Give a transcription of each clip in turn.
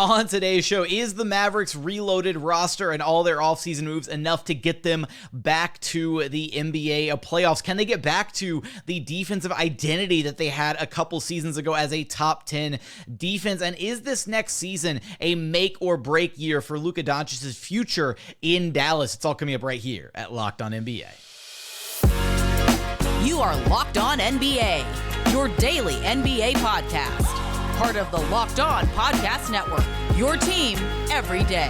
On today's show, is the Mavericks reloaded roster and all their offseason moves enough to get them back to the NBA playoffs? Can they get back to the defensive identity that they had a couple seasons ago as a top 10 defense? And is this next season a make or break year for Luka Doncic's future in Dallas? It's all coming up right here at Locked On NBA. You are Locked On NBA, your daily NBA podcast. Part of the Locked On Podcast Network, your team every day.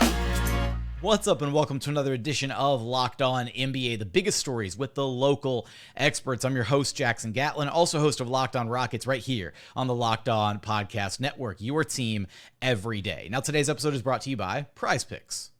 What's up and welcome to another edition of Locked On NBA, the biggest stories with the local experts. I'm your host, Jackson Gatlin, also host of Locked On Rockets right here on the Locked On Podcast Network, your team every day. Now, today's episode is brought to you by Prize Picks.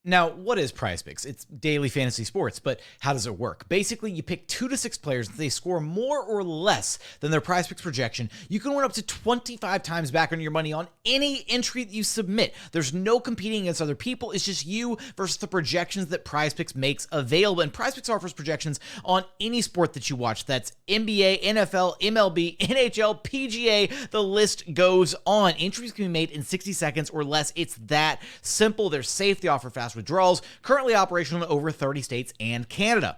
Now, what is Prize Picks? It's daily fantasy sports, but how does it work? Basically, you pick 2 to 6 players, and if they score more or less than their Prize Picks projection, you can win up to 25 times back on your money on any entry that you submit. There's no competing against other people. It's just you versus the projections that Prize Picks makes available. And Prize Picks offers projections on any sport that you watch. That's NBA, NFL, MLB, NHL, PGA. The list goes on. Entries can be made in 60 seconds or less. It's that simple. They're safe. They offer fast withdrawals, currently operational in over 30 states and Canada.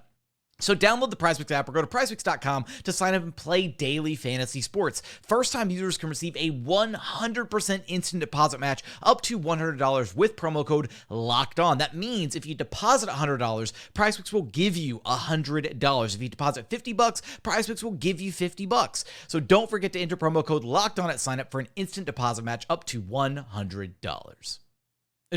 So download the PrizePicks app or go to prizepicks.com to sign up and play daily fantasy sports. First-time users can receive a 100% instant deposit match up to $100 with promo code LOCKEDON. That means if you deposit $100, PrizePicks will give you $100. If you deposit $50, PrizePicks will give you $50. So don't forget to enter promo code LOCKEDON at sign up for an instant deposit match up to $100.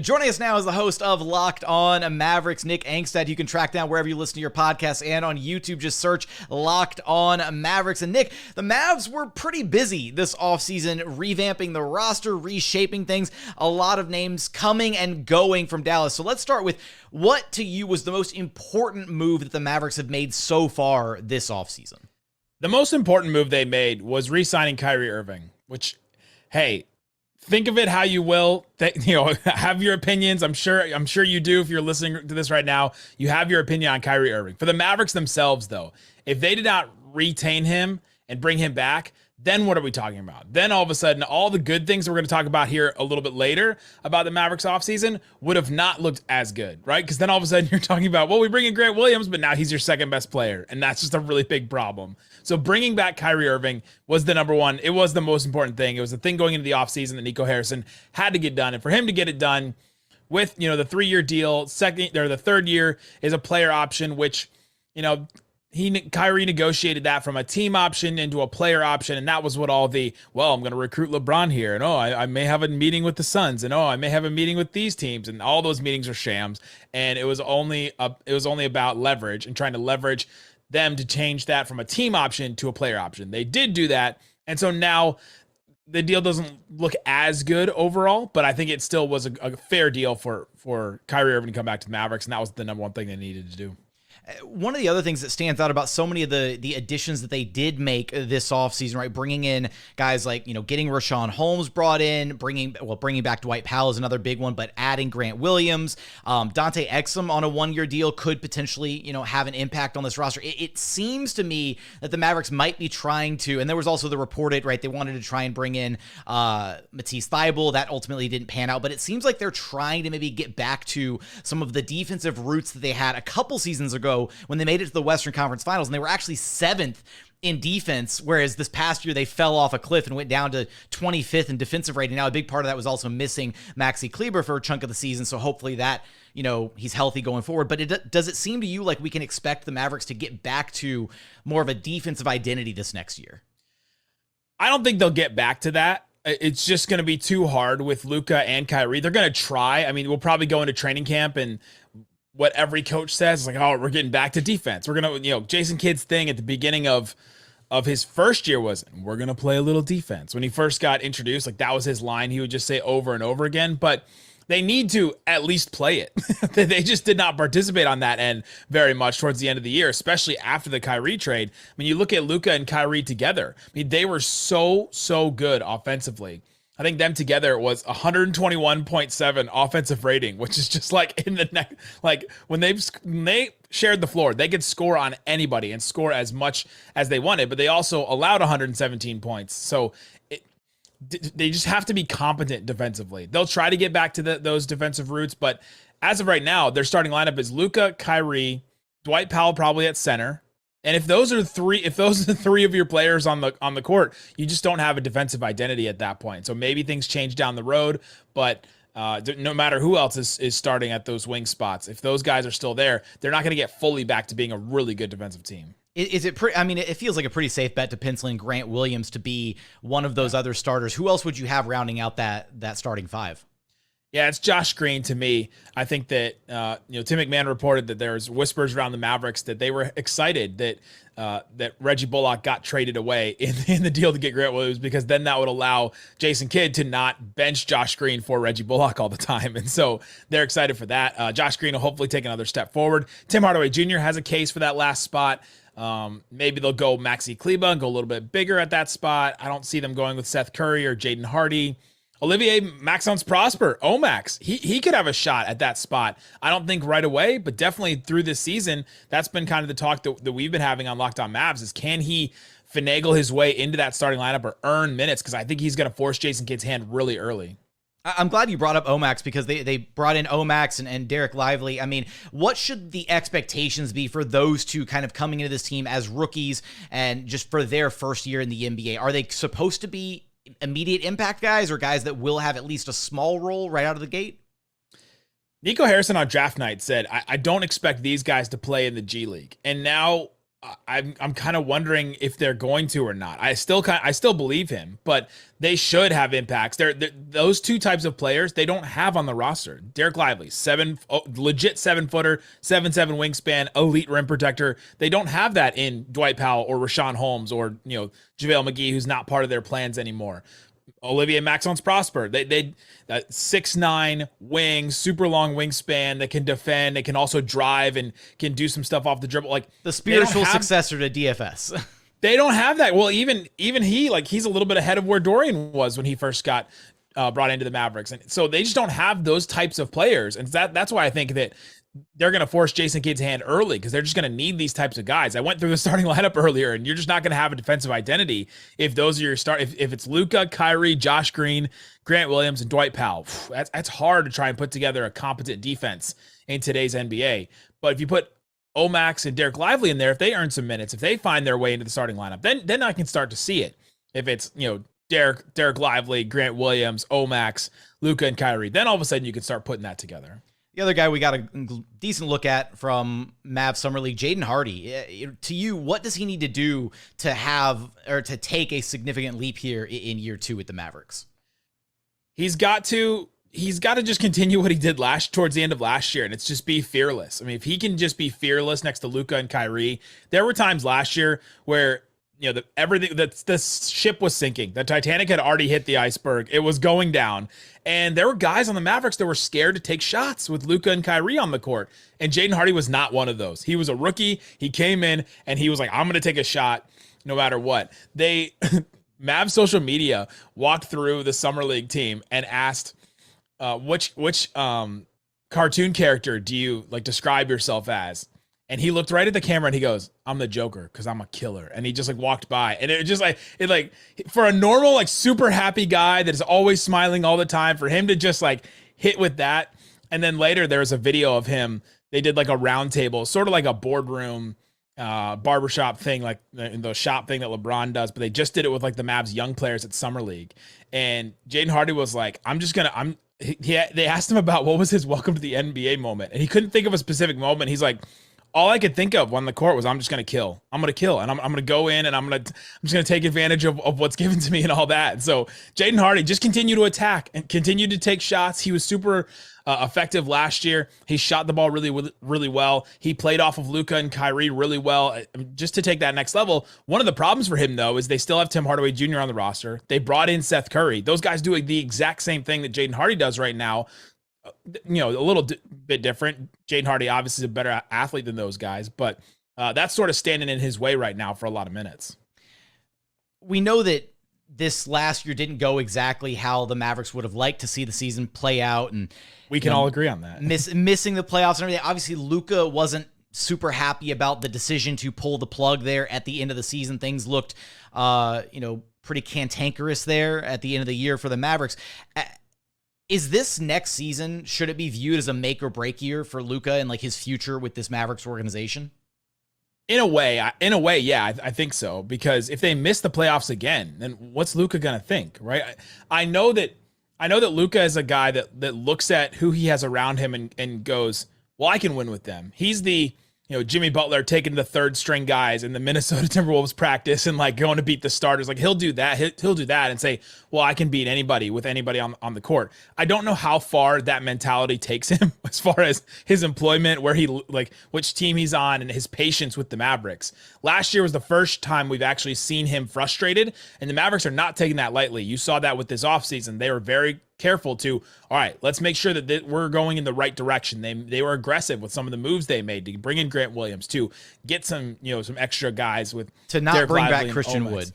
Joining us now is the host of Locked On Mavericks, Nick Angstadt. You can track down wherever you listen to your podcast and on YouTube. Just search Locked On Mavericks. And Nick, the Mavs were pretty busy this offseason, revamping the roster, reshaping things. A lot of names coming and going from Dallas. So let's start with what to you was the most important move that the Mavericks have made so far this offseason? The most important move they made was re-signing Kyrie Irving, which, hey, think of it how you will. Have your opinions. I'm sure you do. If you're listening to this right now, you have your opinion on Kyrie Irving. For the Mavericks themselves, though, if they did not retain him and bring him back, then what are we talking about? Then all of a sudden, all the good things we're going to talk about here a little bit later about the Mavericks offseason would have not looked as good, right? Because then all of a sudden you're talking about, well, we bring in Grant Williams, but now he's your second best player. And that's just a really big problem. So bringing back Kyrie Irving was the number one. It was the most important thing. It was the thing going into the offseason that Nico Harrison had to get done. And for him to get it done with, the 3-year deal, the third year is a player option, which, Kyrie negotiated that from a team option into a player option, and that was what all the, I'm going to recruit LeBron here, and I may have a meeting with the Suns, and I may have a meeting with these teams, and all those meetings are shams, and it was only about leverage and trying to leverage them to change that from a team option to a player option. They did do that, and so now the deal doesn't look as good overall, but I think it still was a fair deal for Kyrie Irving to come back to the Mavericks, and that was the number one thing they needed to do. One of the other things that stands out about so many of the additions that they did make this offseason, right? Bringing in guys like, getting Rashawn Holmes brought in, bringing back Dwight Powell is another big one, but adding Grant Williams, Dante Exum on a 1-year deal could potentially, have an impact on this roster. It seems to me that the Mavericks might be trying to, and there was also the reported, right? They wanted to try and bring in Matisse Thybulle. That ultimately didn't pan out, but it seems like they're trying to maybe get back to some of the defensive roots that they had a couple seasons ago when they made it to the Western Conference Finals, and they were actually 7th in defense, whereas this past year they fell off a cliff and went down to 25th in defensive rating. Now, a big part of that was also missing Maxi Kleber for a chunk of the season, so hopefully that, he's healthy going forward. But does it seem to you like we can expect the Mavericks to get back to more of a defensive identity this next year? I don't think they'll get back to that. It's just going to be too hard with Luka and Kyrie. They're going to try. I mean, we'll probably go into training camp and what every coach says is like, we're getting back to defense. We're going to, Jason Kidd's thing at the beginning of his first year was, we're going to play a little defense. When he first got introduced, like that was his line. He would just say over and over again, but they need to at least play it. They just did not participate on that end very much towards the end of the year, especially after the Kyrie trade. I mean, you look at Luka and Kyrie together. I mean, they were so good offensively. I think them together was 121.7 offensive rating, which is just like in the neck. Like when they shared the floor, they could score on anybody and score as much as they wanted, but they also allowed 117 points. So they just have to be competent defensively. They'll try to get back to those defensive roots, but as of right now, their starting lineup is Luka, Kyrie, Dwight Powell probably at center. And if those are the three of your players on the court, you just don't have a defensive identity at that point. So maybe things change down the road, but no matter who else is starting at those wing spots, if those guys are still there, they're not going to get fully back to being a really good defensive team. Is it pretty? I mean, it feels like a pretty safe bet to pencil in Grant Williams to be one of those other starters. Who else would you have rounding out that starting five? Yeah, it's Josh Green to me. I think that Tim McMahon reported that there's whispers around the Mavericks that they were excited that Reggie Bullock got traded away in the deal to get Grant Williams, because then that would allow Jason Kidd to not bench Josh Green for Reggie Bullock all the time. And so they're excited for that. Josh Green will hopefully take another step forward. Tim Hardaway Jr. has a case for that last spot. Maybe they'll go Maxi Kleba and go a little bit bigger at that spot. I don't see them going with Seth Curry or Jaden Hardy. Olivier-Maxence Prosper, Omax, he could have a shot at that spot. I don't think right away, but definitely through this season, that's been kind of the talk that we've been having on Locked On Mavs is, can he finagle his way into that starting lineup or earn minutes? Because I think he's going to force Jason Kidd's hand really early. I'm glad you brought up Omax, because they brought in Omax and Derrick Lively. I mean, what should the expectations be for those two kind of coming into this team as rookies and just for their first year in the NBA? Are they supposed to be immediate impact guys, or guys that will have at least a small role right out of the gate? Nico Harrison on draft night said, I don't expect these guys to play in the G League. And now I'm kind of wondering if they're going to or not. I still believe him, but they should have impacts. Those two types of players they don't have on the roster. Derrick Lively, legit 7-footer, 7'7" wingspan, elite rim protector. They don't have that in Dwight Powell or Rashawn Holmes or JaVale McGee, who's not part of their plans anymore. Olivier-Maxence Prosper, they 6'9" wing, super long wingspan that can defend. They can also drive and can do some stuff off the dribble. Like the spiritual successor to DFS. They don't have that. Well, even he's a little bit ahead of where Dorian was when he first got brought into the Mavericks, and so they just don't have those types of players, and that's why I think that they're going to force Jason Kidd's hand early, because they're just going to need these types of guys. I went through the starting lineup earlier, and you're just not going to have a defensive identity if those are your start. If it's Luka, Kyrie, Josh Green, Grant Williams, and Dwight Powell, that's hard to try and put together a competent defense in today's NBA. But if you put Omax and Derrick Lively in there, if they earn some minutes, if they find their way into the starting lineup, then I can start to see it. If it's Derrick Lively, Grant Williams, Omax, Luka, and Kyrie, then all of a sudden you can start putting that together. The other guy we got a decent look at from Mavs Summer League, Jaden Hardy. To you, what does he need to do to have or to take a significant leap here in year two with the Mavericks? He's got to just continue what he did towards the end of last year, and it's just be fearless. I mean, if he can just be fearless next to Luka and Kyrie, there were times last year where the ship was sinking. The Titanic had already hit the iceberg. It was going down. And there were guys on the Mavericks that were scared to take shots with Luka and Kyrie on the court. And Jaden Hardy was not one of those. He was a rookie. He came in and he was like, I'm going to take a shot no matter what. Mavs social media walked through the Summer League team and asked, which cartoon character do you describe yourself as? And he looked right at the camera and he goes, I'm the Joker because I'm a killer. And he just walked by. And it just for a normal, super happy guy that is always smiling all the time, for him to just hit with that. And then later there was a video of him. They did a round table, sort of like a boardroom barbershop thing, like the shop thing that LeBron does. But they just did it with the Mavs young players at Summer League. And Jaden Hardy was like, they asked him about what was his welcome to the NBA moment. And he couldn't think of a specific moment. He's like, all I could think of on the court was, I'm just going to kill. I'm going to kill. And I'm going to go in and I'm just going to take advantage of what's given to me and all that. So Jaden Hardy, just continue to attack and continue to take shots. He was super effective last year. He shot the ball really, really well. He played off of Luka and Kyrie really well, just to take that next level. One of the problems for him, though, is they still have Tim Hardaway Jr. on the roster. They brought in Seth Curry. Those guys do the exact same thing that Jaden Hardy does right now. A little bit different. Jaden Hardy obviously is a better athlete than those guys, but that's sort of standing in his way right now for a lot of minutes. We know that this last year didn't go exactly how the Mavericks would have liked to see the season play out, and we can all agree on that. Missing the playoffs and everything. Obviously, Luka wasn't super happy about the decision to pull the plug there at the end of the season. Things looked, pretty cantankerous there at the end of the year for the Mavericks. Is this next season, should it be viewed as a make or break year for Luka and like his future with this Mavericks organization? In a way, yeah, I think so. Because if they miss the playoffs again, then what's Luka gonna think, right? I know that Luka is a guy that looks at who he has around him and goes, well, I can win with them. He's the Jimmy Butler taking the third string guys in the Minnesota Timberwolves practice and like going to beat the starters. Like he'll do that. He'll do that and say, well, I can beat anybody with anybody on the court. I don't know how far that mentality takes him as far as his employment, where he like which team he's on, and his patience with the Mavericks. Last year was the first time we've actually seen him frustrated, and the Mavericks are not taking that lightly. You saw that with this offseason. They were very careful to, all right, let's make sure that we're going in the right direction. They were aggressive with some of the moves they made to bring in Grant Williams, to get some extra guys with to not Derrick bring Lively back Christian Wood.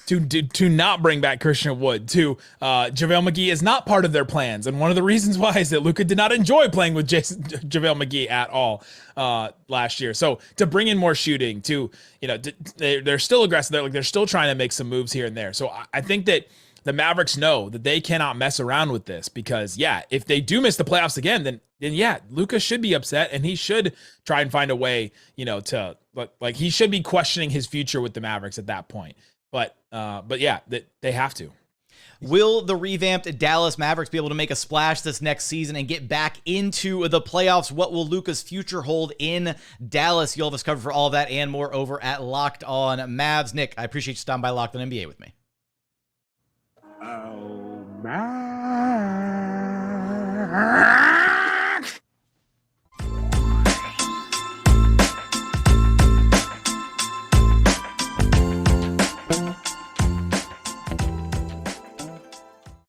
To not bring back Christian Wood. JaVale McGee is not part of their plans, and one of the reasons why is that Luka did not enjoy playing with JaVale McGee at all last year. So to bring in more shooting, they're still aggressive. They're still trying to make some moves here and there. So I think that the Mavericks know that they cannot mess around with this, because if they do miss the playoffs again, then Luka should be upset, and he should try and find a way, to like he should be questioning his future with the Mavericks at that point. But they have to. Will the revamped Dallas Mavericks be able to make a splash this next season and get back into the playoffs? What will Luka's future hold in Dallas? You'll have us covered for all of that and more over at Locked On Mavs. Nick, I appreciate you stopping by Locked On NBA with me. Oh, man.